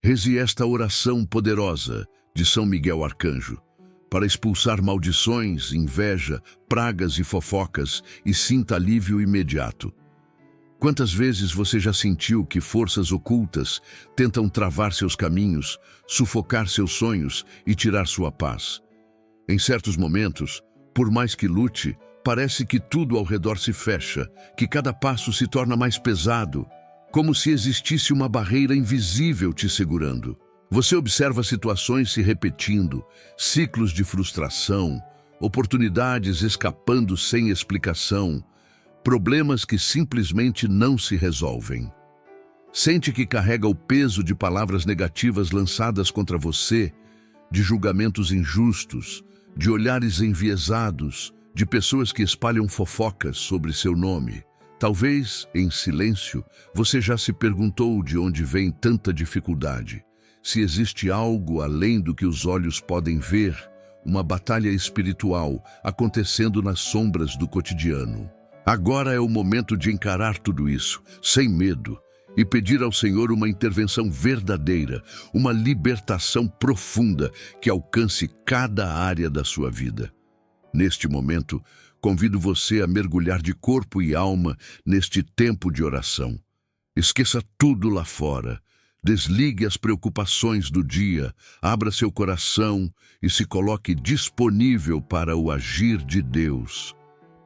Reze esta oração poderosa de São Miguel Arcanjo, para expulsar maldições, inveja, pragas e fofocas e sinta alívio imediato. Quantas vezes você já sentiu que forças ocultas tentam travar seus caminhos, sufocar seus sonhos e tirar sua paz? Em certos momentos, por mais que lute, parece que tudo ao redor se fecha, que cada passo se torna mais pesado, como se existisse uma barreira invisível te segurando. Você observa situações se repetindo, ciclos de frustração, oportunidades escapando sem explicação, problemas que simplesmente não se resolvem. Sente que carrega o peso de palavras negativas lançadas contra você, de julgamentos injustos, de olhares enviesados, de pessoas que espalham fofocas sobre seu nome. Talvez, em silêncio, você já se perguntou de onde vem tanta dificuldade. Se existe algo além do que os olhos podem ver, uma batalha espiritual acontecendo nas sombras do cotidiano. Agora é o momento de encarar tudo isso, sem medo, e pedir ao Senhor uma intervenção verdadeira, uma libertação profunda que alcance cada área da sua vida. Neste momento, convido você a mergulhar de corpo e alma neste tempo de oração. Esqueça tudo lá fora. Desligue as preocupações do dia, abra seu coração e se coloque disponível para o agir de Deus.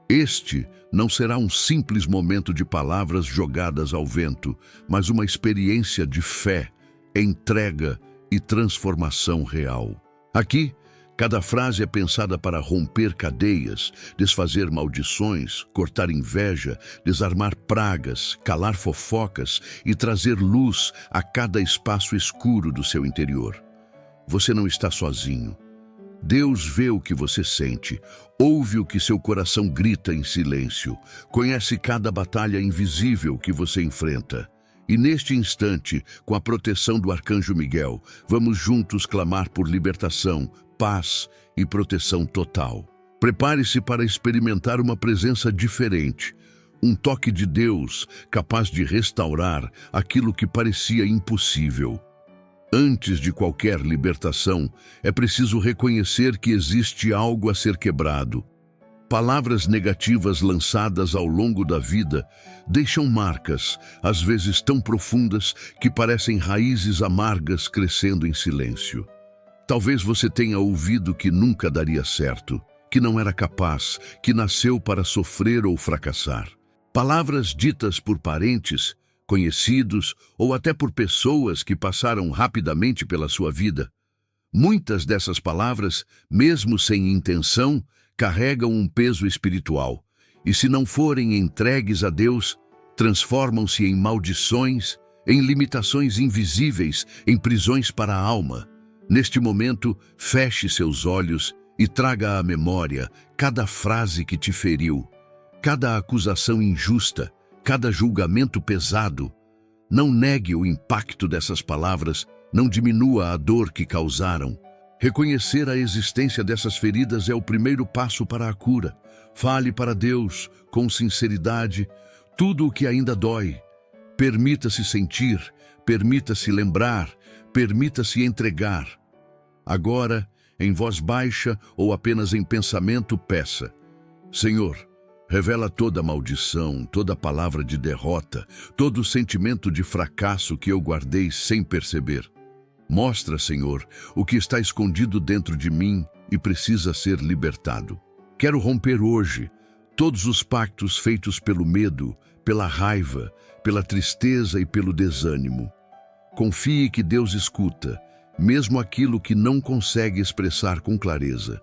Este não será um simples momento de palavras jogadas ao vento, mas uma experiência de fé, entrega e transformação real. Aqui, cada frase é pensada para romper cadeias, desfazer maldições, cortar inveja, desarmar pragas, calar fofocas e trazer luz a cada espaço escuro do seu interior. Você não está sozinho. Deus vê o que você sente, ouve o que seu coração grita em silêncio, conhece cada batalha invisível que você enfrenta. E neste instante, com a proteção do Arcanjo Miguel, vamos juntos clamar por libertação, paz e proteção total. Prepare-se para experimentar uma presença diferente, um toque de Deus capaz de restaurar aquilo que parecia impossível. Antes de qualquer libertação, é preciso reconhecer que existe algo a ser quebrado. Palavras negativas lançadas ao longo da vida deixam marcas, às vezes tão profundas que parecem raízes amargas crescendo em silêncio. Talvez você tenha ouvido que nunca daria certo, que não era capaz, que nasceu para sofrer ou fracassar. Palavras ditas por parentes, conhecidos ou até por pessoas que passaram rapidamente pela sua vida. Muitas dessas palavras, mesmo sem intenção, carregam um peso espiritual, e se não forem entregues a Deus, transformam-se em maldições, em limitações invisíveis, em prisões para a alma. Neste momento, feche seus olhos e traga à memória cada frase que te feriu, cada acusação injusta, cada julgamento pesado. Não negue o impacto dessas palavras, não diminua a dor que causaram. Reconhecer a existência dessas feridas é o primeiro passo para a cura. Fale para Deus, com sinceridade, tudo o que ainda dói. Permita-se sentir, permita-se lembrar, permita-se entregar. Agora, em voz baixa ou apenas em pensamento, peça: Senhor, revela toda maldição, toda palavra de derrota, todo sentimento de fracasso que eu guardei sem perceber. Mostra, Senhor, o que está escondido dentro de mim e precisa ser libertado. Quero romper hoje todos os pactos feitos pelo medo, pela raiva, pela tristeza e pelo desânimo. Confie que Deus escuta, mesmo aquilo que não consegue expressar com clareza.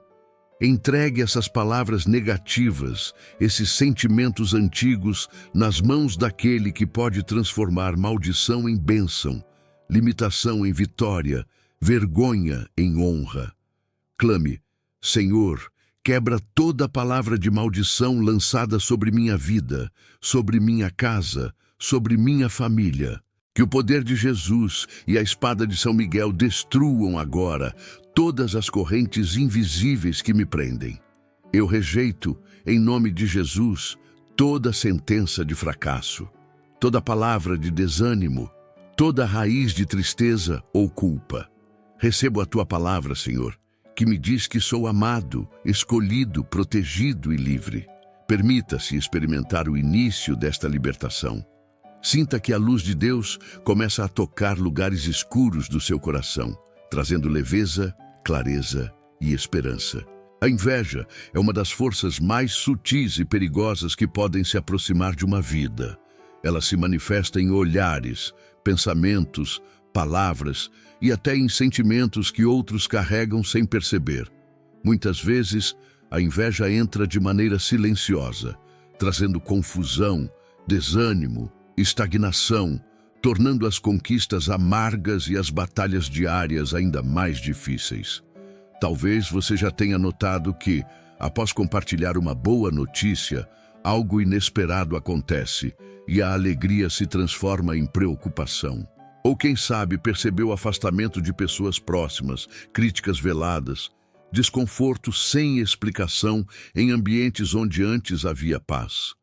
Entregue essas palavras negativas, esses sentimentos antigos, nas mãos daquele que pode transformar maldição em bênção, limitação em vitória, vergonha em honra. Clame: Senhor, quebra toda palavra de maldição lançada sobre minha vida, sobre minha casa, sobre minha família. Que o poder de Jesus e a espada de São Miguel destruam agora todas as correntes invisíveis que me prendem. Eu rejeito, em nome de Jesus, toda sentença de fracasso, toda palavra de desânimo, toda raiz de tristeza ou culpa. Recebo a tua palavra, Senhor, que me diz que sou amado, escolhido, protegido e livre. Permita-se experimentar o início desta libertação. Sinta que a luz de Deus começa a tocar lugares escuros do seu coração, trazendo leveza, clareza e esperança. A inveja é uma das forças mais sutis e perigosas que podem se aproximar de uma vida. Ela se manifesta em olhares, pensamentos, palavras e até em sentimentos que outros carregam sem perceber. Muitas vezes, a inveja entra de maneira silenciosa, trazendo confusão, desânimo, estagnação, tornando as conquistas amargas e as batalhas diárias ainda mais difíceis. Talvez você já tenha notado que, após compartilhar uma boa notícia, algo inesperado acontece e a alegria se transforma em preocupação. Ou quem sabe percebeu o afastamento de pessoas próximas, críticas veladas, desconforto sem explicação em ambientes onde antes havia paz.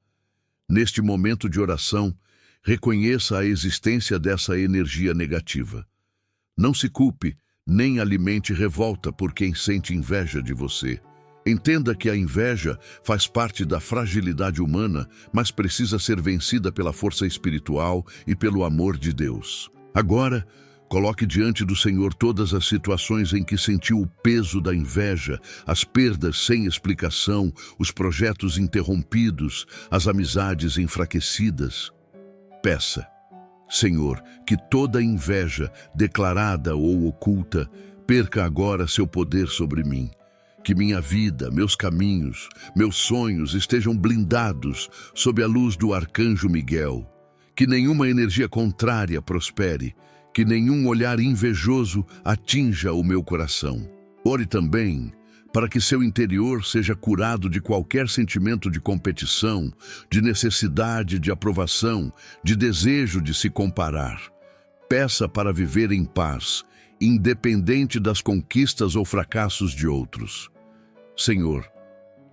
Neste momento de oração, reconheça a existência dessa energia negativa. Não se culpe, nem alimente revolta por quem sente inveja de você. Entenda que a inveja faz parte da fragilidade humana, mas precisa ser vencida pela força espiritual e pelo amor de Deus. Agora, coloque diante do Senhor todas as situações em que sentiu o peso da inveja, as perdas sem explicação, os projetos interrompidos, as amizades enfraquecidas. Peça, Senhor, que toda inveja, declarada ou oculta, perca agora seu poder sobre mim. Que minha vida, meus caminhos, meus sonhos estejam blindados sob a luz do arcanjo Miguel. Que nenhuma energia contrária prospere, que nenhum olhar invejoso atinja o meu coração. Ore também para que seu interior seja curado de qualquer sentimento de competição, de necessidade de aprovação, de desejo de se comparar. Peça para viver em paz, independente das conquistas ou fracassos de outros. Senhor,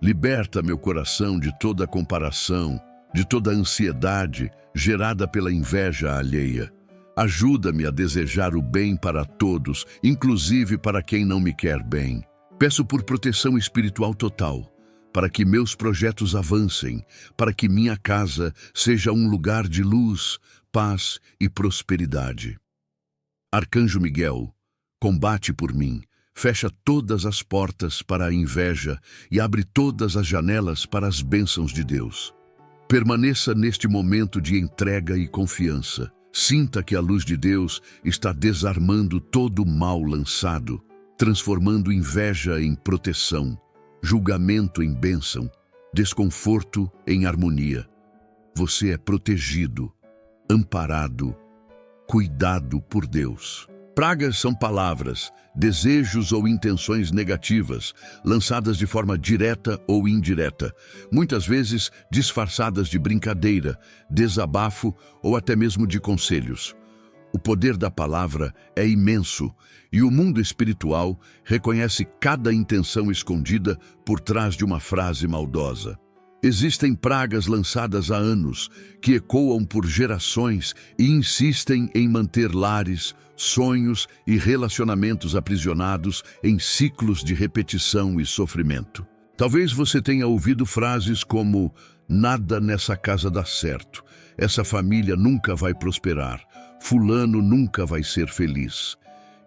liberta meu coração de toda comparação, de toda ansiedade gerada pela inveja alheia. Ajuda-me a desejar o bem para todos, inclusive para quem não me quer bem. Peço por proteção espiritual total, para que meus projetos avancem, para que minha casa seja um lugar de luz, paz e prosperidade. Arcanjo Miguel, combate por mim, fecha todas as portas para a inveja e abre todas as janelas para as bênçãos de Deus. Permaneça neste momento de entrega e confiança. Sinta que a luz de Deus está desarmando todo o mal lançado, transformando inveja em proteção, julgamento em bênção, desconforto em harmonia. Você é protegido, amparado, cuidado por Deus. Pragas são palavras, desejos ou intenções negativas, lançadas de forma direta ou indireta, muitas vezes disfarçadas de brincadeira, desabafo ou até mesmo de conselhos. O poder da palavra é imenso e o mundo espiritual reconhece cada intenção escondida por trás de uma frase maldosa. Existem pragas lançadas há anos que ecoam por gerações e insistem em manter lares, sonhos e relacionamentos aprisionados em ciclos de repetição e sofrimento. Talvez você tenha ouvido frases como "nada nessa casa dá certo", "essa família nunca vai prosperar", "fulano nunca vai ser feliz".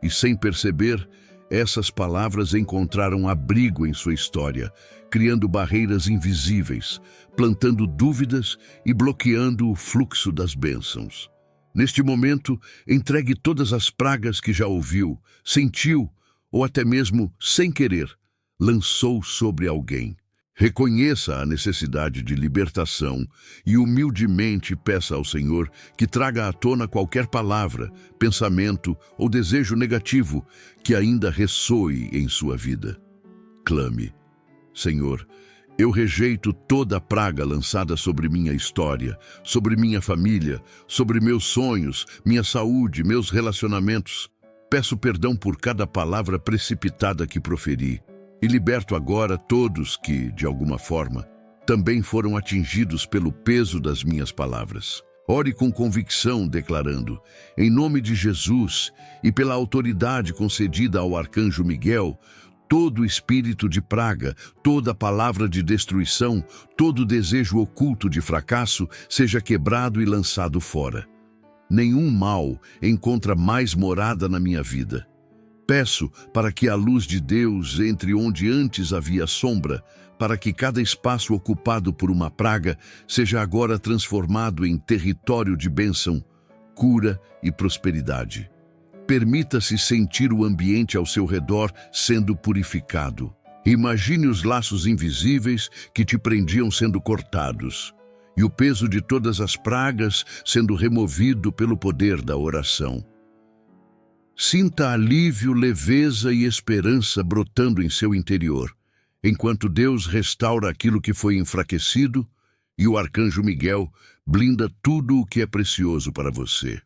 E sem perceber, essas palavras encontraram abrigo em sua história, criando barreiras invisíveis, plantando dúvidas e bloqueando o fluxo das bênçãos. Neste momento, entregue todas as pragas que já ouviu, sentiu ou até mesmo, sem querer, lançou sobre alguém. Reconheça a necessidade de libertação e humildemente peça ao Senhor que traga à tona qualquer palavra, pensamento ou desejo negativo que ainda ressoe em sua vida. Clame: Senhor, eu rejeito toda praga lançada sobre minha história, sobre minha família, sobre meus sonhos, minha saúde, meus relacionamentos. Peço perdão por cada palavra precipitada que proferi. E liberto agora todos que, de alguma forma, também foram atingidos pelo peso das minhas palavras. Ore com convicção, declarando: em nome de Jesus e pela autoridade concedida ao arcanjo Miguel, todo espírito de praga, toda palavra de destruição, todo desejo oculto de fracasso seja quebrado e lançado fora. Nenhum mal encontra mais morada na minha vida. Peço para que a luz de Deus entre onde antes havia sombra, para que cada espaço ocupado por uma praga seja agora transformado em território de bênção, cura e prosperidade. Permita-se sentir o ambiente ao seu redor sendo purificado. Imagine os laços invisíveis que te prendiam sendo cortados, e o peso de todas as pragas sendo removido pelo poder da oração. Sinta alívio, leveza e esperança brotando em seu interior, enquanto Deus restaura aquilo que foi enfraquecido e o arcanjo Miguel blinda tudo o que é precioso para você.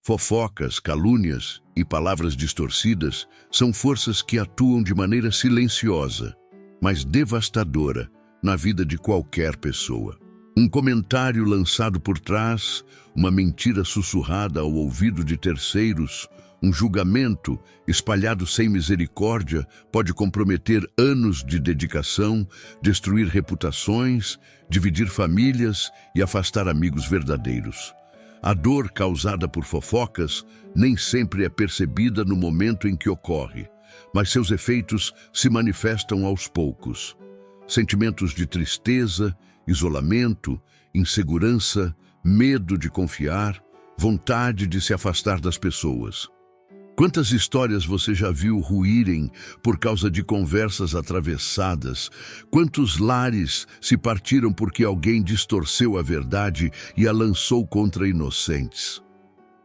Fofocas, calúnias e palavras distorcidas são forças que atuam de maneira silenciosa, mas devastadora na vida de qualquer pessoa. Um comentário lançado por trás, uma mentira sussurrada ao ouvido de terceiros, um julgamento espalhado sem misericórdia pode comprometer anos de dedicação, destruir reputações, dividir famílias e afastar amigos verdadeiros. A dor causada por fofocas nem sempre é percebida no momento em que ocorre, mas seus efeitos se manifestam aos poucos. Sentimentos de tristeza, isolamento, insegurança, medo de confiar, vontade de se afastar das pessoas. Quantas histórias você já viu ruírem por causa de conversas atravessadas? Quantos lares se partiram porque alguém distorceu a verdade e a lançou contra inocentes?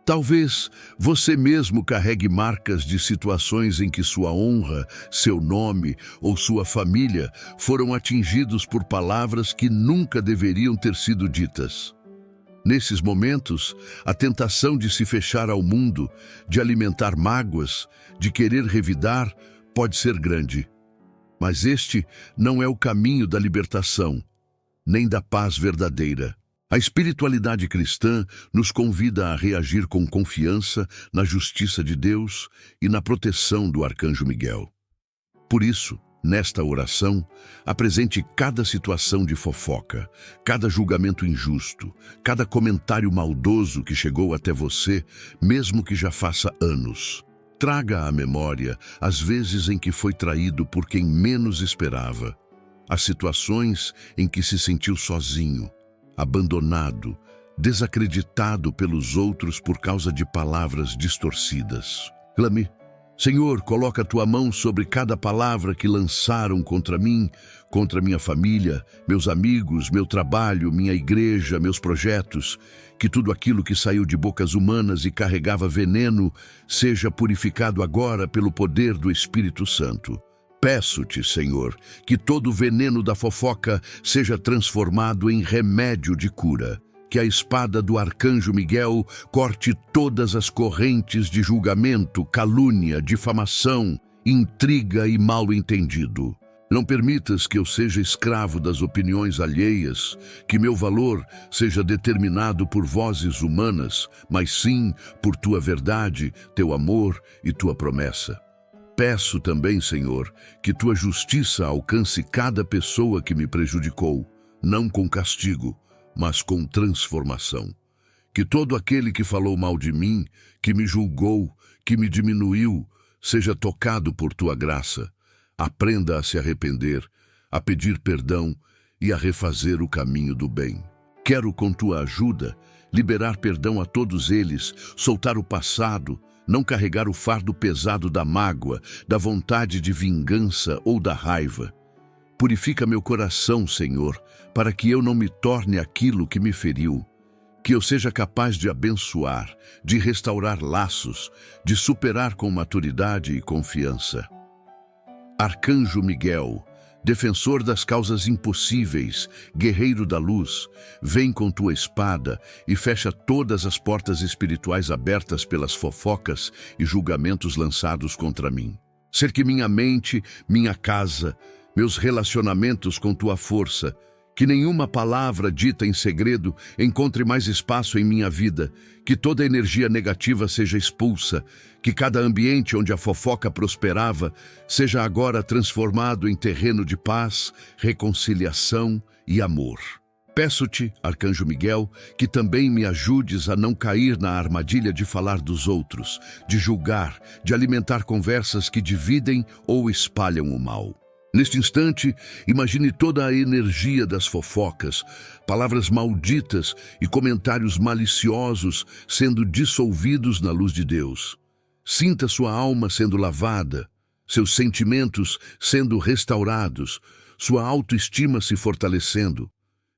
Talvez você mesmo carregue marcas de situações em que sua honra, seu nome ou sua família foram atingidos por palavras que nunca deveriam ter sido ditas. Nesses momentos, a tentação de se fechar ao mundo, de alimentar mágoas, de querer revidar, pode ser grande. Mas este não é o caminho da libertação, nem da paz verdadeira. A espiritualidade cristã nos convida a reagir com confiança na justiça de Deus e na proteção do arcanjo Miguel. Por isso, nesta oração, apresente cada situação de fofoca, cada julgamento injusto, cada comentário maldoso que chegou até você, mesmo que já faça anos. Traga à memória as vezes em que foi traído por quem menos esperava, as situações em que se sentiu sozinho, abandonado, desacreditado pelos outros por causa de palavras distorcidas. Clame: Senhor, coloca a tua mão sobre cada palavra que lançaram contra mim, contra minha família, meus amigos, meu trabalho, minha igreja, meus projetos. Que tudo aquilo que saiu de bocas humanas e carregava veneno seja purificado agora pelo poder do Espírito Santo. Peço-te, Senhor, que todo o veneno da fofoca seja transformado em remédio de cura. Que a espada do arcanjo Miguel corte todas as correntes de julgamento, calúnia, difamação, intriga e mal-entendido. Não permitas que eu seja escravo das opiniões alheias, que meu valor seja determinado por vozes humanas, mas sim por tua verdade, teu amor e tua promessa. Peço também, Senhor, que tua justiça alcance cada pessoa que me prejudicou, não com castigo, mas com transformação. Que todo aquele que falou mal de mim, que me julgou, que me diminuiu, seja tocado por tua graça. Aprenda a se arrepender, a pedir perdão e a refazer o caminho do bem. Quero, com tua ajuda, liberar perdão a todos eles, soltar o passado, não carregar o fardo pesado da mágoa, da vontade de vingança ou da raiva. Purifica meu coração, Senhor, para que eu não me torne aquilo que me feriu. Que eu seja capaz de abençoar, de restaurar laços, de superar com maturidade e confiança. Arcanjo Miguel, defensor das causas impossíveis, guerreiro da luz, vem com tua espada e fecha todas as portas espirituais abertas pelas fofocas e julgamentos lançados contra mim. Cerque minha mente, minha casa, meus relacionamentos com tua força Que nenhuma palavra dita em segredo encontre mais espaço em minha vida, que toda energia negativa seja expulsa, que cada ambiente onde a fofoca prosperava seja agora transformado em terreno de paz, reconciliação e amor. Peço-te, Arcanjo Miguel, que também me ajudes a não cair na armadilha de falar dos outros, de julgar, de alimentar conversas que dividem ou espalham o mal. Neste instante, imagine toda a energia das fofocas, palavras malditas e comentários maliciosos sendo dissolvidos na luz de Deus. Sinta sua alma sendo lavada, seus sentimentos sendo restaurados, sua autoestima se fortalecendo.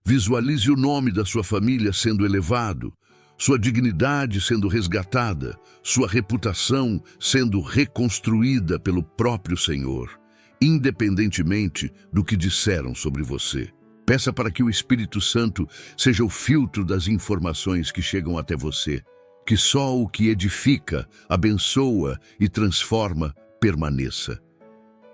Visualize o nome da sua família sendo elevado, sua dignidade sendo resgatada, sua reputação sendo reconstruída pelo próprio Senhor, independentemente do que disseram sobre você. Peça para que o Espírito Santo seja o filtro das informações que chegam até você, que só o que edifica, abençoa e transforma permaneça.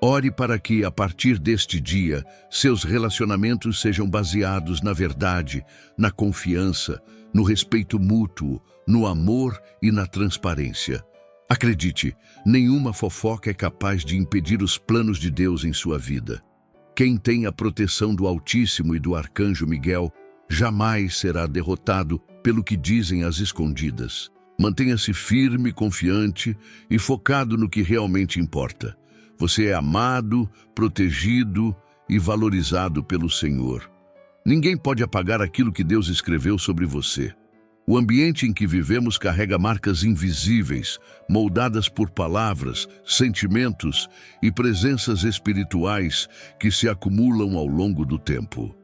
Ore para que, a partir deste dia, seus relacionamentos sejam baseados na verdade, na confiança, no respeito mútuo, no amor e na transparência. Acredite, nenhuma fofoca é capaz de impedir os planos de Deus em sua vida. Quem tem a proteção do Altíssimo e do Arcanjo Miguel jamais será derrotado pelo que dizem as escondidas. Mantenha-se firme, confiante e focado no que realmente importa. Você é amado, protegido e valorizado pelo Senhor. Ninguém pode apagar aquilo que Deus escreveu sobre você. O ambiente em que vivemos carrega marcas invisíveis, moldadas por palavras, sentimentos e presenças espirituais que se acumulam ao longo do tempo.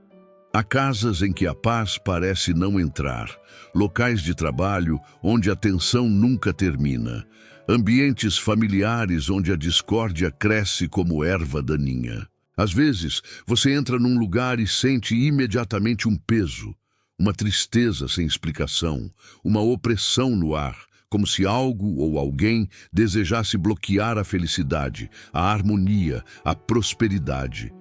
Há casas em que a paz parece não entrar, locais de trabalho onde a tensão nunca termina, ambientes familiares onde a discórdia cresce como erva daninha. Às vezes, você entra num lugar e sente imediatamente um peso, uma tristeza sem explicação, uma opressão no ar, como se algo ou alguém desejasse bloquear a felicidade, a harmonia, a prosperidade.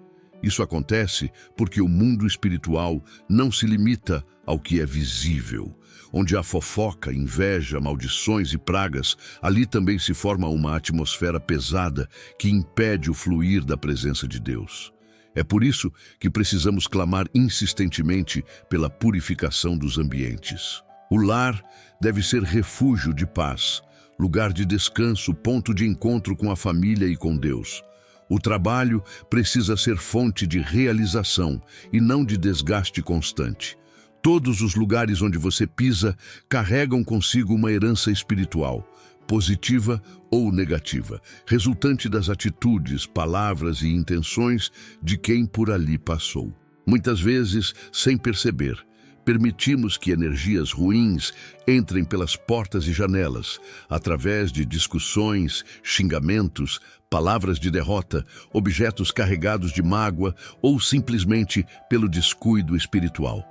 Isso acontece porque o mundo espiritual não se limita ao que é visível. Onde há fofoca, inveja, maldições e pragas, ali também se forma uma atmosfera pesada que impede o fluir da presença de Deus. É por isso que precisamos clamar insistentemente pela purificação dos ambientes. O lar deve ser refúgio de paz, lugar de descanso, ponto de encontro com a família e com Deus. O trabalho precisa ser fonte de realização e não de desgaste constante. Todos os lugares onde você pisa carregam consigo uma herança espiritual, positiva ou negativa, resultante das atitudes, palavras e intenções de quem por ali passou. Muitas vezes, sem perceber, permitimos que energias ruins entrem pelas portas e janelas, através de discussões, xingamentos, palavras de derrota, objetos carregados de mágoa ou simplesmente pelo descuido espiritual.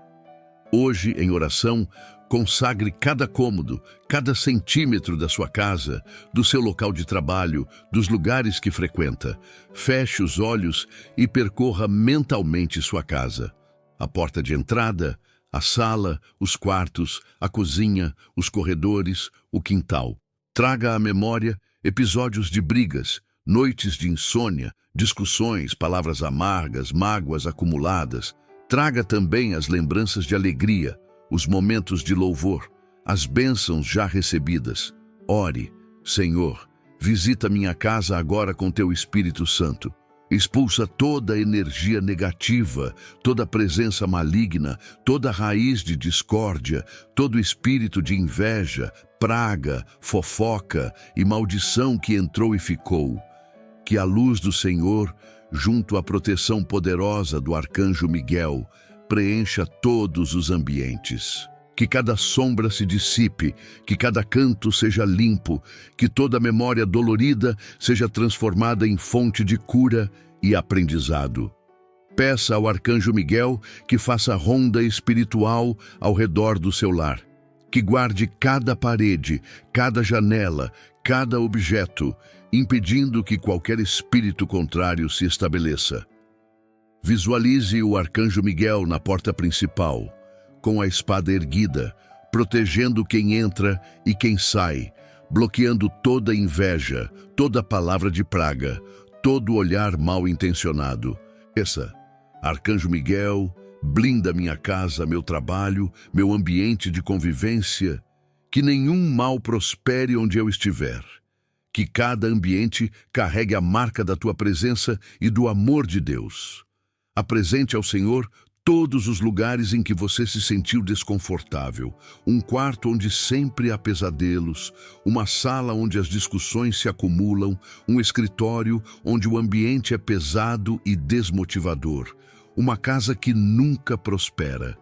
Hoje, em oração, consagre cada cômodo, cada centímetro da sua casa, do seu local de trabalho, dos lugares que frequenta. Feche os olhos e percorra mentalmente sua casa. A porta de entrada, a sala, os quartos, a cozinha, os corredores, o quintal. Traga à memória episódios de brigas, noites de insônia, discussões, palavras amargas, mágoas acumuladas. Traga também as lembranças de alegria, os momentos de louvor, as bênçãos já recebidas. Ore, Senhor, visita minha casa agora com teu Espírito Santo. Expulsa toda energia negativa, toda presença maligna, toda raiz de discórdia, todo espírito de inveja, praga, fofoca e maldição que entrou e ficou. Que a luz do Senhor, junto à proteção poderosa do Arcanjo Miguel, preencha todos os ambientes. Que cada sombra se dissipe, que cada canto seja limpo, que toda memória dolorida seja transformada em fonte de cura e aprendizado. Peça ao Arcanjo Miguel que faça ronda espiritual ao redor do seu lar, que guarde cada parede, cada janela, cada objeto, impedindo que qualquer espírito contrário se estabeleça. Visualize o arcanjo Miguel na porta principal, com a espada erguida, protegendo quem entra e quem sai, bloqueando toda inveja, toda palavra de praga, todo olhar mal intencionado. Arcanjo Miguel, blinda minha casa, meu trabalho, meu ambiente de convivência, que nenhum mal prospere onde eu estiver. Que cada ambiente carregue a marca da tua presença e do amor de Deus. Apresente ao Senhor todos os lugares em que você se sentiu desconfortável, um quarto onde sempre há pesadelos, uma sala onde as discussões se acumulam, um escritório onde o ambiente é pesado e desmotivador, uma casa que nunca prospera.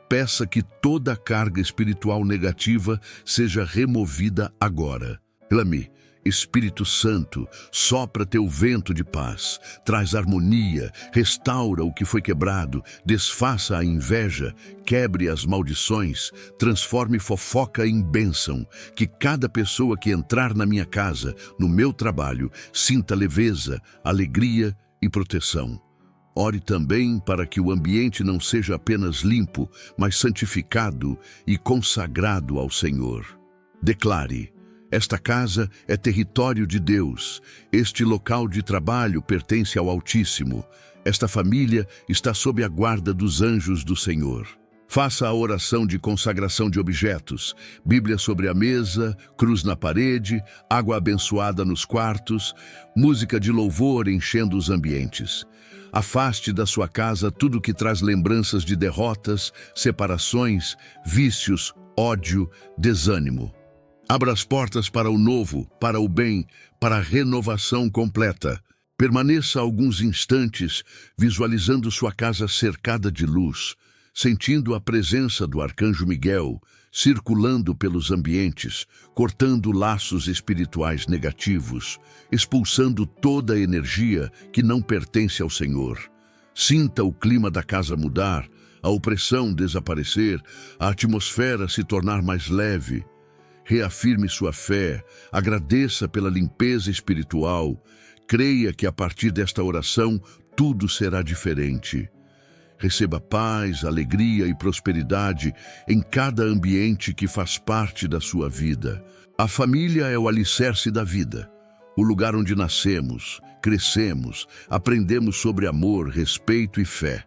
Peça que toda a carga espiritual negativa seja removida agora. Clame: Espírito Santo, sopra teu vento de paz, traz harmonia, restaura o que foi quebrado, desfaça a inveja, quebre as maldições, transforme fofoca em bênção, que cada pessoa que entrar na minha casa, no meu trabalho, sinta leveza, alegria e proteção. Ore também para que o ambiente não seja apenas limpo, mas santificado e consagrado ao Senhor. Declare: esta casa é território de Deus. Este local de trabalho pertence ao Altíssimo. Esta família está sob a guarda dos anjos do Senhor. Faça a oração de consagração de objetos, Bíblia sobre a mesa, cruz na parede, água abençoada nos quartos, música de louvor enchendo os ambientes. Afaste da sua casa tudo que traz lembranças de derrotas, separações, vícios, ódio, desânimo. Abra as portas para o novo, para o bem, para a renovação completa. Permaneça alguns instantes visualizando sua casa cercada de luz, sentindo a presença do arcanjo Miguel, circulando pelos ambientes, cortando laços espirituais negativos, expulsando toda a energia que não pertence ao Senhor. Sinta o clima da casa mudar, a opressão desaparecer, a atmosfera se tornar mais leve. Reafirme sua fé, agradeça pela limpeza espiritual, creia que a partir desta oração tudo será diferente. Receba paz, alegria e prosperidade em cada ambiente que faz parte da sua vida. A família é o alicerce da vida, o lugar onde nascemos, crescemos, aprendemos sobre amor, respeito e fé.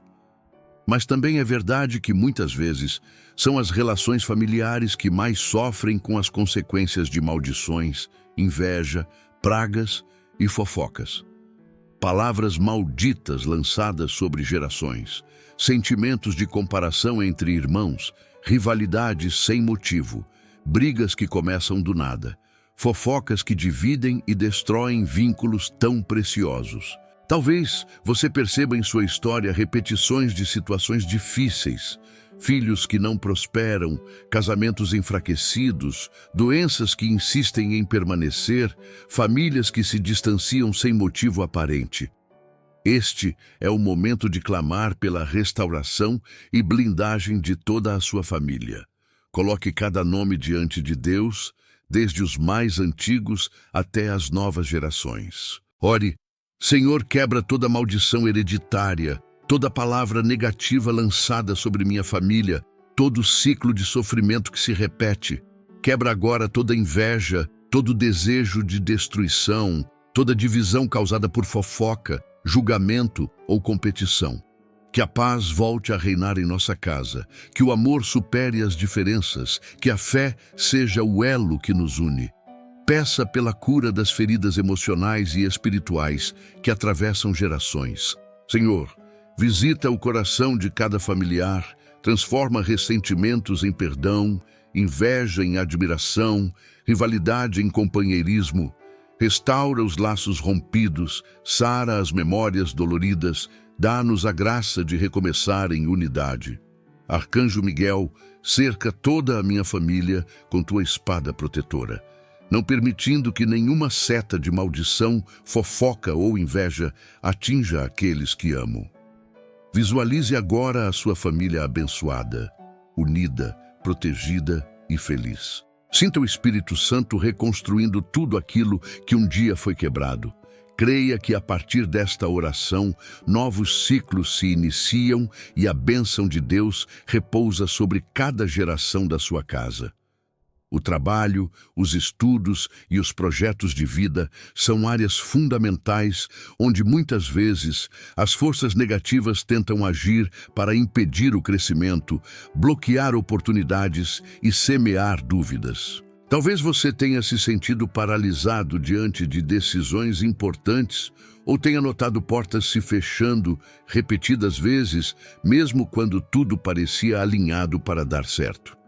Mas também é verdade que muitas vezes são as relações familiares que mais sofrem com as consequências de maldições, inveja, pragas e fofocas. Palavras malditas lançadas sobre gerações, sentimentos de comparação entre irmãos, rivalidades sem motivo, brigas que começam do nada, fofocas que dividem e destroem vínculos tão preciosos. Talvez você perceba em sua história repetições de situações difíceis, filhos que não prosperam, casamentos enfraquecidos, doenças que insistem em permanecer, famílias que se distanciam sem motivo aparente. Este é o momento de clamar pela restauração e blindagem de toda a sua família. Coloque cada nome diante de Deus, desde os mais antigos até as novas gerações. Ore: Senhor, quebra toda maldição hereditária, toda palavra negativa lançada sobre minha família, todo ciclo de sofrimento que se repete. Quebra agora toda inveja, todo desejo de destruição, toda divisão causada por fofoca, julgamento ou competição. Que a paz volte a reinar em nossa casa, que o amor supere as diferenças, que a fé seja o elo que nos une. Peça pela cura das feridas emocionais e espirituais que atravessam gerações. Senhor, visita o coração de cada familiar, transforma ressentimentos em perdão, inveja em admiração, rivalidade em companheirismo. Restaura os laços rompidos, sara as memórias doloridas, dá-nos a graça de recomeçar em unidade. Arcanjo Miguel, cerca toda a minha família com tua espada protetora, não permitindo que nenhuma seta de maldição, fofoca ou inveja atinja aqueles que amo. Visualize agora a sua família abençoada, unida, protegida e feliz. Sinta o Espírito Santo reconstruindo tudo aquilo que um dia foi quebrado. Creia que a partir desta oração, novos ciclos se iniciam e a bênção de Deus repousa sobre cada geração da sua casa. O trabalho, os estudos e os projetos de vida são áreas fundamentais onde muitas vezes as forças negativas tentam agir para impedir o crescimento, bloquear oportunidades e semear dúvidas. Talvez você tenha se sentido paralisado diante de decisões importantes ou tenha notado portas se fechando repetidas vezes, mesmo quando tudo parecia alinhado para dar certo.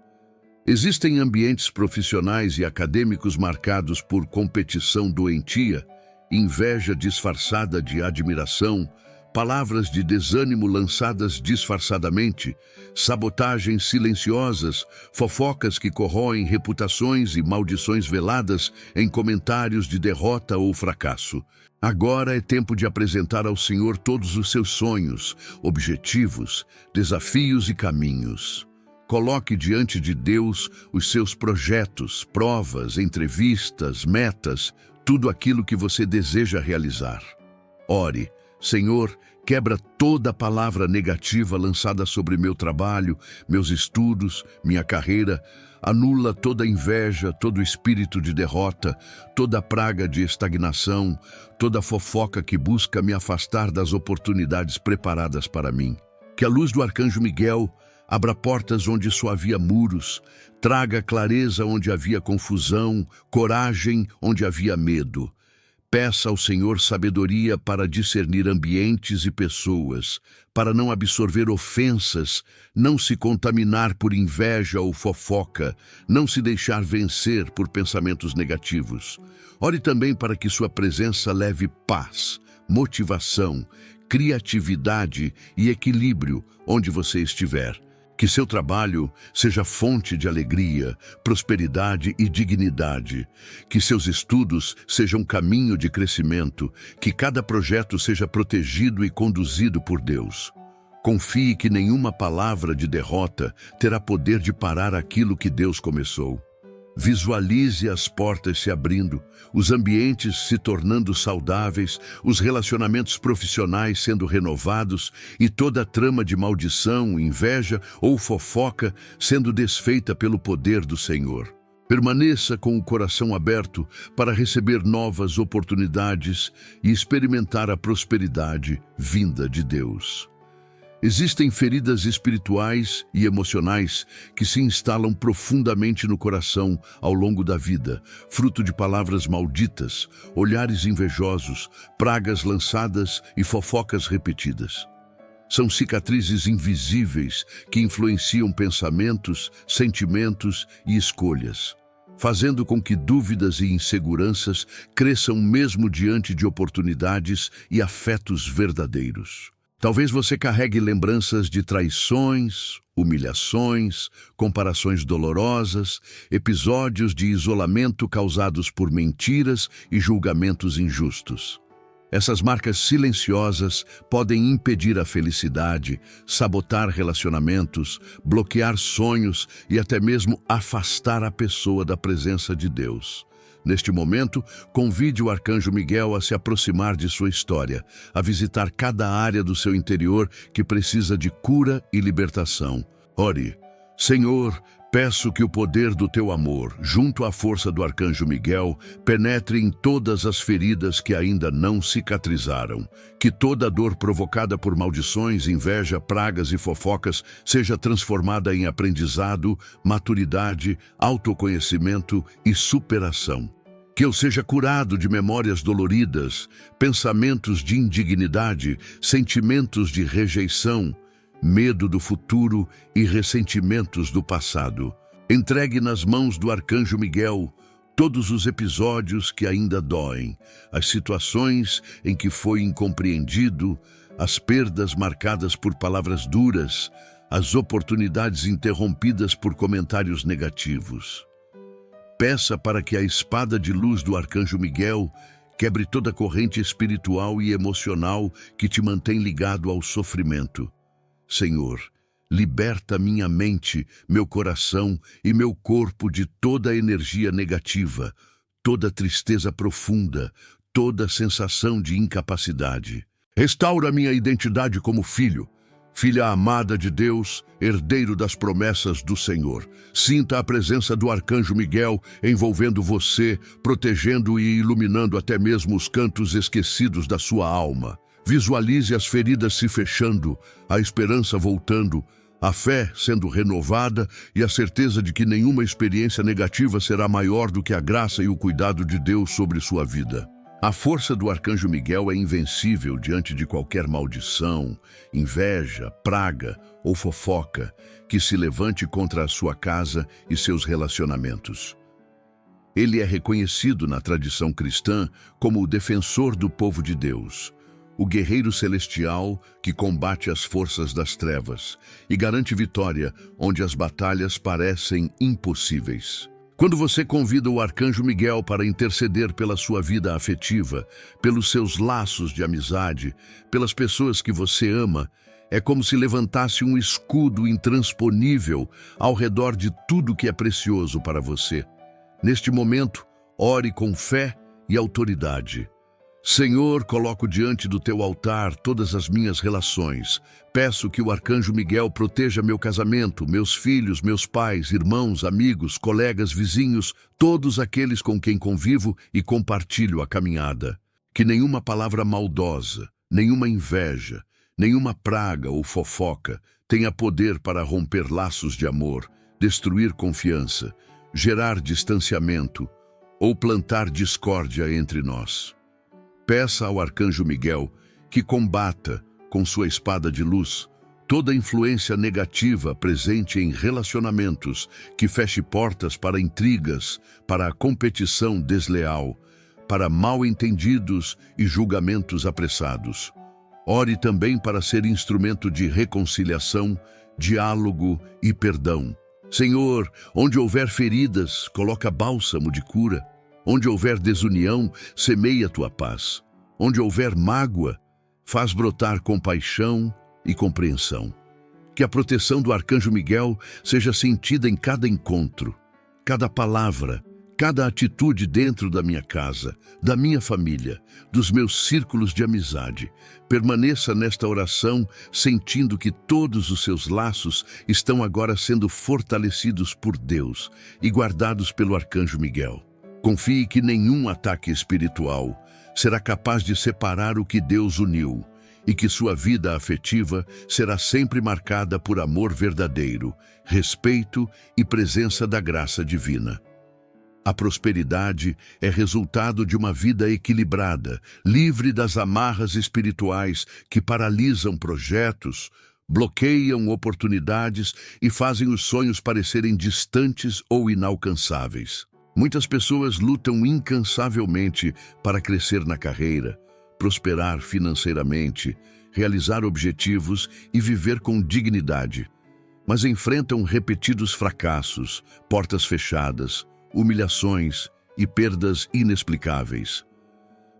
Existem ambientes profissionais e acadêmicos marcados por competição doentia, inveja disfarçada de admiração, palavras de desânimo lançadas disfarçadamente, sabotagens silenciosas, fofocas que corroem reputações e maldições veladas em comentários de derrota ou fracasso. Agora é tempo de apresentar ao Senhor todos os seus sonhos, objetivos, desafios e caminhos. Coloque diante de Deus os seus projetos, provas, entrevistas, metas, tudo aquilo que você deseja realizar. Ore: Senhor, quebra toda palavra negativa lançada sobre meu trabalho, meus estudos, minha carreira. Anula toda inveja, todo espírito de derrota, toda praga de estagnação, toda fofoca que busca me afastar das oportunidades preparadas para mim. Que a luz do Arcanjo Miguel abra portas onde só havia muros, traga clareza onde havia confusão, coragem onde havia medo. Peça ao Senhor sabedoria para discernir ambientes e pessoas, para não absorver ofensas, não se contaminar por inveja ou fofoca, não se deixar vencer por pensamentos negativos. Ore também para que sua presença leve paz, motivação, criatividade e equilíbrio onde você estiver. Que seu trabalho seja fonte de alegria, prosperidade e dignidade. Que seus estudos sejam caminho de crescimento. Que cada projeto seja protegido e conduzido por Deus. Confie que nenhuma palavra de derrota terá poder de parar aquilo que Deus começou. Visualize as portas se abrindo, os ambientes se tornando saudáveis, os relacionamentos profissionais sendo renovados e toda a trama de maldição, inveja ou fofoca sendo desfeita pelo poder do Senhor. Permaneça com o coração aberto para receber novas oportunidades e experimentar a prosperidade vinda de Deus. Existem feridas espirituais e emocionais que se instalam profundamente no coração ao longo da vida, fruto de palavras malditas, olhares invejosos, pragas lançadas e fofocas repetidas. São cicatrizes invisíveis que influenciam pensamentos, sentimentos e escolhas, fazendo com que dúvidas e inseguranças cresçam mesmo diante de oportunidades e afetos verdadeiros. Talvez você carregue lembranças de traições, humilhações, comparações dolorosas, episódios de isolamento causados por mentiras e julgamentos injustos. Essas marcas silenciosas podem impedir a felicidade, sabotar relacionamentos, bloquear sonhos e até mesmo afastar a pessoa da presença de Deus. Neste momento, convide o Arcanjo Miguel a se aproximar de sua história, a visitar cada área do seu interior que precisa de cura e libertação. Ore: Senhor, peço que o poder do teu amor, junto à força do Arcanjo Miguel, penetre em todas as feridas que ainda não cicatrizaram. Que toda dor provocada por maldições, inveja, pragas e fofocas seja transformada em aprendizado, maturidade, autoconhecimento e superação. Que eu seja curado de memórias doloridas, pensamentos de indignidade, sentimentos de rejeição, medo do futuro e ressentimentos do passado. Entregue nas mãos do Arcanjo Miguel todos os episódios que ainda doem, as situações em que foi incompreendido, as perdas marcadas por palavras duras, as oportunidades interrompidas por comentários negativos. Peça para que a espada de luz do Arcanjo Miguel quebre toda corrente espiritual e emocional que te mantém ligado ao sofrimento. Senhor, liberta minha mente, meu coração e meu corpo de toda energia negativa, toda tristeza profunda, toda sensação de incapacidade. Restaura minha identidade como filho, filha amada de Deus, herdeiro das promessas do Senhor. Sinta a presença do arcanjo Miguel envolvendo você, protegendo e iluminando até mesmo os cantos esquecidos da sua alma. Visualize as feridas se fechando, a esperança voltando, a fé sendo renovada e a certeza de que nenhuma experiência negativa será maior do que a graça e o cuidado de Deus sobre sua vida. A força do arcanjo Miguel é invencível diante de qualquer maldição, inveja, praga ou fofoca que se levante contra a sua casa e seus relacionamentos. Ele é reconhecido na tradição cristã como o defensor do povo de Deus, o guerreiro celestial que combate as forças das trevas e garante vitória onde as batalhas parecem impossíveis. Quando você convida o arcanjo Miguel para interceder pela sua vida afetiva, pelos seus laços de amizade, pelas pessoas que você ama, é como se levantasse um escudo intransponível ao redor de tudo que é precioso para você. Neste momento, ore com fé e autoridade. Senhor, coloco diante do teu altar todas as minhas relações. Peço que o arcanjo Miguel proteja meu casamento, meus filhos, meus pais, irmãos, amigos, colegas, vizinhos, todos aqueles com quem convivo e compartilho a caminhada. Que nenhuma palavra maldosa, nenhuma inveja, nenhuma praga ou fofoca tenha poder para romper laços de amor, destruir confiança, gerar distanciamento ou plantar discórdia entre nós. Peça ao arcanjo Miguel que combata, com sua espada de luz, toda influência negativa presente em relacionamentos, que feche portas para intrigas, para a competição desleal, para mal-entendidos e julgamentos apressados. Ore também para ser instrumento de reconciliação, diálogo e perdão. Senhor, onde houver feridas, coloca bálsamo de cura. Onde houver desunião, semeia tua paz. Onde houver mágoa, faz brotar compaixão e compreensão. Que a proteção do arcanjo Miguel seja sentida em cada encontro, cada palavra, cada atitude dentro da minha casa, da minha família, dos meus círculos de amizade. Permaneça nesta oração, sentindo que todos os seus laços estão agora sendo fortalecidos por Deus e guardados pelo arcanjo Miguel. Confie que nenhum ataque espiritual será capaz de separar o que Deus uniu e que sua vida afetiva será sempre marcada por amor verdadeiro, respeito e presença da graça divina. A prosperidade é resultado de uma vida equilibrada, livre das amarras espirituais que paralisam projetos, bloqueiam oportunidades e fazem os sonhos parecerem distantes ou inalcançáveis. Muitas pessoas lutam incansavelmente para crescer na carreira, prosperar financeiramente, realizar objetivos e viver com dignidade, mas enfrentam repetidos fracassos, portas fechadas, humilhações e perdas inexplicáveis.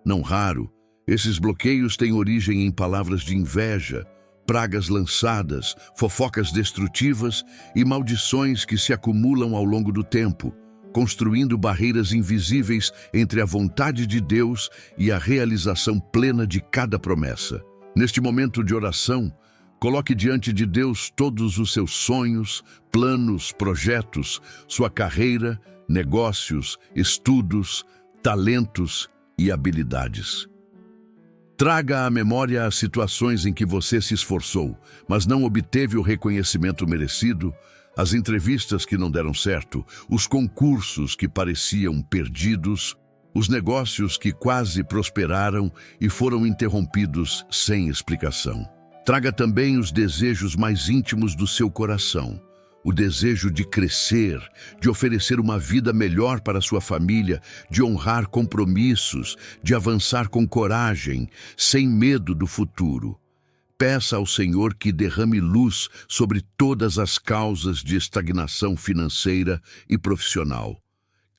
Não raro, esses bloqueios têm origem em palavras de inveja, pragas lançadas, fofocas destrutivas e maldições que se acumulam ao longo do tempo, construindo barreiras invisíveis entre a vontade de Deus e a realização plena de cada promessa. Neste momento de oração, coloque diante de Deus todos os seus sonhos, planos, projetos, sua carreira, negócios, estudos, talentos e habilidades. Traga à memória as situações em que você se esforçou, mas não obteve o reconhecimento merecido, as entrevistas que não deram certo, os concursos que pareciam perdidos, os negócios que quase prosperaram e foram interrompidos sem explicação. Traga também os desejos mais íntimos do seu coração, o desejo de crescer, de oferecer uma vida melhor para sua família, de honrar compromissos, de avançar com coragem, sem medo do futuro. Peça ao Senhor que derrame luz sobre todas as causas de estagnação financeira e profissional.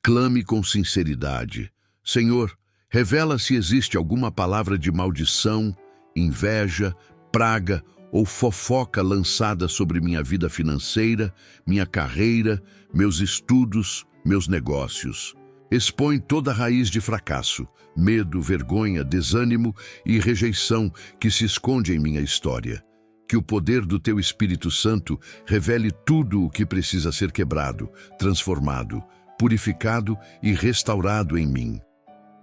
Clame com sinceridade. Senhor, revela se existe alguma palavra de maldição, inveja, praga ou fofoca lançada sobre minha vida financeira, minha carreira, meus estudos, meus negócios. Expõe toda raiz de fracasso, medo, vergonha, desânimo e rejeição que se esconde em minha história. Que o poder do Teu Espírito Santo revele tudo o que precisa ser quebrado, transformado, purificado e restaurado em mim.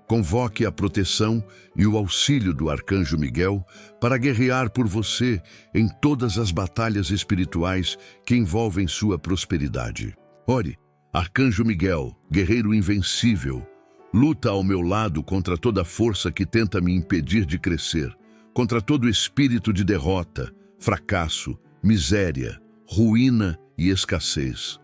Convoque a proteção e o auxílio do Arcanjo Miguel para guerrear por você em todas as batalhas espirituais que envolvem sua prosperidade. Ore, Arcanjo Miguel, guerreiro invencível, luta ao meu lado contra toda força que tenta me impedir de crescer, contra todo espírito de derrota, fracasso, miséria, ruína e escassez.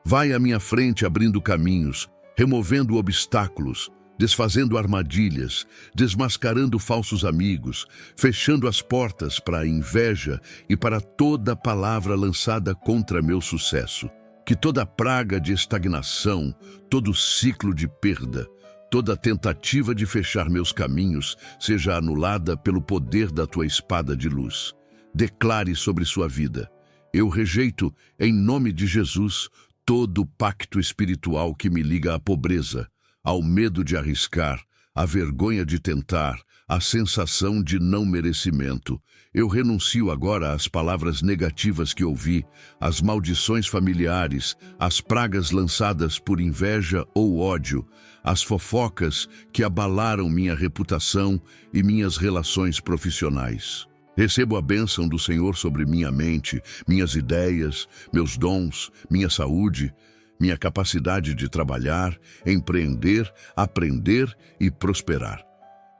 Vai à minha frente abrindo caminhos, removendo obstáculos, desfazendo armadilhas, desmascarando falsos amigos, fechando as portas para a inveja e para toda palavra lançada contra meu sucesso. Que toda praga de estagnação, todo ciclo de perda, toda tentativa de fechar meus caminhos seja anulada pelo poder da tua espada de luz. Declare sobre sua vida: eu rejeito, em nome de Jesus, todo pacto espiritual que me liga à pobreza, ao medo de arriscar, à vergonha de tentar, à sensação de não merecimento. Eu renuncio agora às palavras negativas que ouvi, às maldições familiares, às pragas lançadas por inveja ou ódio, às fofocas que abalaram minha reputação e minhas relações profissionais. Recebo a bênção do Senhor sobre minha mente, minhas ideias, meus dons, minha saúde, minha capacidade de trabalhar, empreender, aprender e prosperar.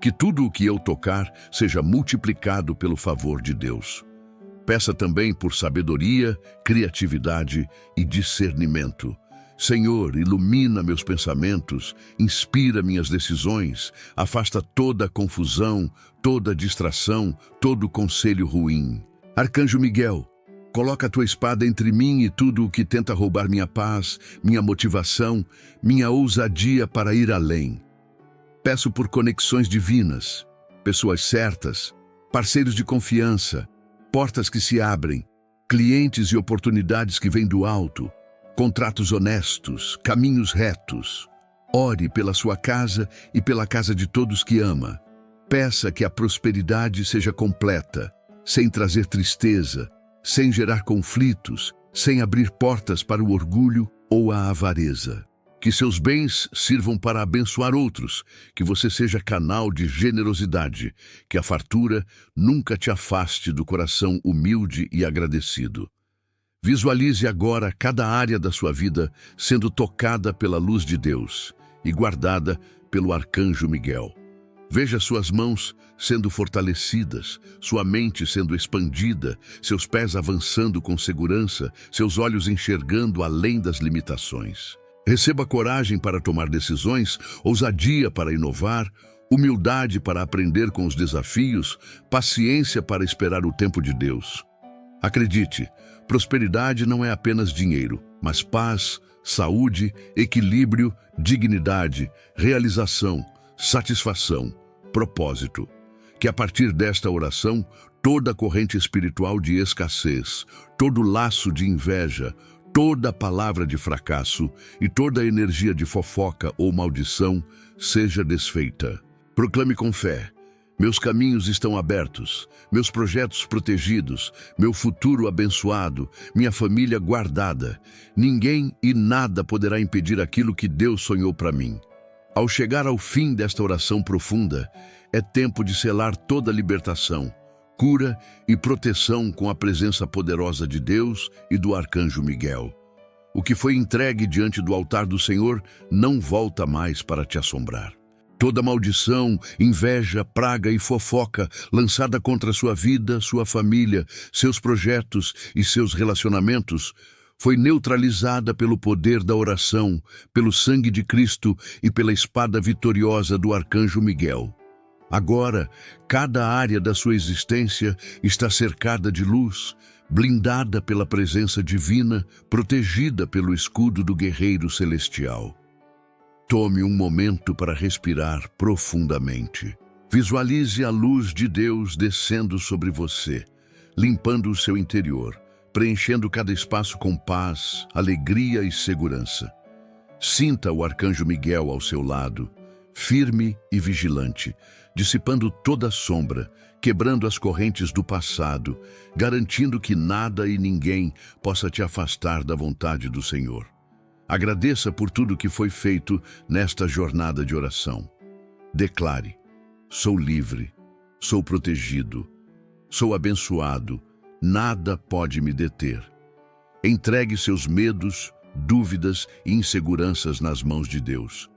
Que tudo o que eu tocar seja multiplicado pelo favor de Deus. Peça também por sabedoria, criatividade e discernimento. Senhor, ilumina meus pensamentos, inspira minhas decisões, afasta toda a confusão, toda a distração, todo conselho ruim. Arcanjo Miguel, coloca a tua espada entre mim e tudo o que tenta roubar minha paz, minha motivação, minha ousadia para ir além. Peço por conexões divinas, pessoas certas, parceiros de confiança, portas que se abrem, clientes e oportunidades que vêm do alto, contratos honestos, caminhos retos. Ore pela sua casa e pela casa de todos que ama. Peça que a prosperidade seja completa, sem trazer tristeza, sem gerar conflitos, sem abrir portas para o orgulho ou a avareza. Que seus bens sirvam para abençoar outros, que você seja canal de generosidade, que a fartura nunca te afaste do coração humilde e agradecido. Visualize agora cada área da sua vida sendo tocada pela luz de Deus e guardada pelo Arcanjo Miguel. Veja suas mãos sendo fortalecidas, sua mente sendo expandida, seus pés avançando com segurança, seus olhos enxergando além das limitações. Receba coragem para tomar decisões, ousadia para inovar, humildade para aprender com os desafios, paciência para esperar o tempo de Deus. Acredite, prosperidade não é apenas dinheiro, mas paz, saúde, equilíbrio, dignidade, realização, satisfação, propósito. Que a partir desta oração, toda corrente espiritual de escassez, todo laço de inveja, toda palavra de fracasso e toda energia de fofoca ou maldição seja desfeita. Proclame com fé: meus caminhos estão abertos, meus projetos protegidos, meu futuro abençoado, minha família guardada. Ninguém e nada poderá impedir aquilo que Deus sonhou para mim. Ao chegar ao fim desta oração profunda, é tempo de selar toda a libertação, cura e proteção com a presença poderosa de Deus e do Arcanjo Miguel. O que foi entregue diante do altar do Senhor não volta mais para te assombrar. Toda maldição, inveja, praga e fofoca lançada contra sua vida, sua família, seus projetos e seus relacionamentos foi neutralizada pelo poder da oração, pelo sangue de Cristo e pela espada vitoriosa do Arcanjo Miguel. Agora, cada área da sua existência está cercada de luz, blindada pela presença divina, protegida pelo escudo do guerreiro celestial. Tome um momento para respirar profundamente. Visualize a luz de Deus descendo sobre você, limpando o seu interior, preenchendo cada espaço com paz, alegria e segurança. Sinta o arcanjo Miguel ao seu lado, firme e vigilante, dissipando toda sombra, quebrando as correntes do passado, garantindo que nada e ninguém possa te afastar da vontade do Senhor. Agradeça por tudo que foi feito nesta jornada de oração. Declare: sou livre, sou protegido, sou abençoado, nada pode me deter. Entregue seus medos, dúvidas e inseguranças nas mãos de Deus.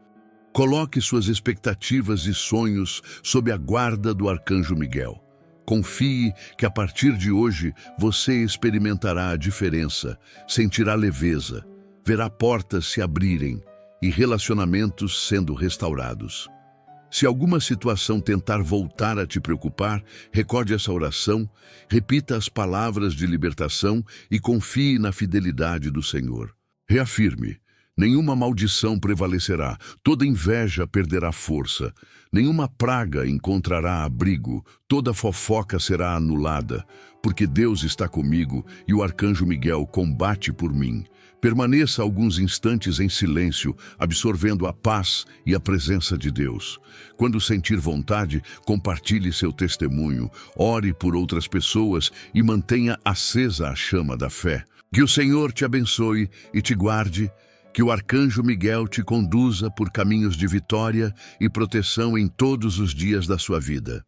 Coloque suas expectativas e sonhos sob a guarda do arcanjo Miguel. Confie que a partir de hoje você experimentará a diferença, sentirá leveza, verá portas se abrirem e relacionamentos sendo restaurados. Se alguma situação tentar voltar a te preocupar, recorde essa oração, repita as palavras de libertação e confie na fidelidade do Senhor. Reafirme: nenhuma maldição prevalecerá, toda inveja perderá força, nenhuma praga encontrará abrigo, toda fofoca será anulada, porque Deus está comigo e o arcanjo Miguel combate por mim. Permaneça alguns instantes em silêncio, absorvendo a paz e a presença de Deus. Quando sentir vontade, compartilhe seu testemunho, ore por outras pessoas e mantenha acesa a chama da fé. Que o Senhor te abençoe e te guarde, que o arcanjo Miguel te conduza por caminhos de vitória e proteção em todos os dias da sua vida.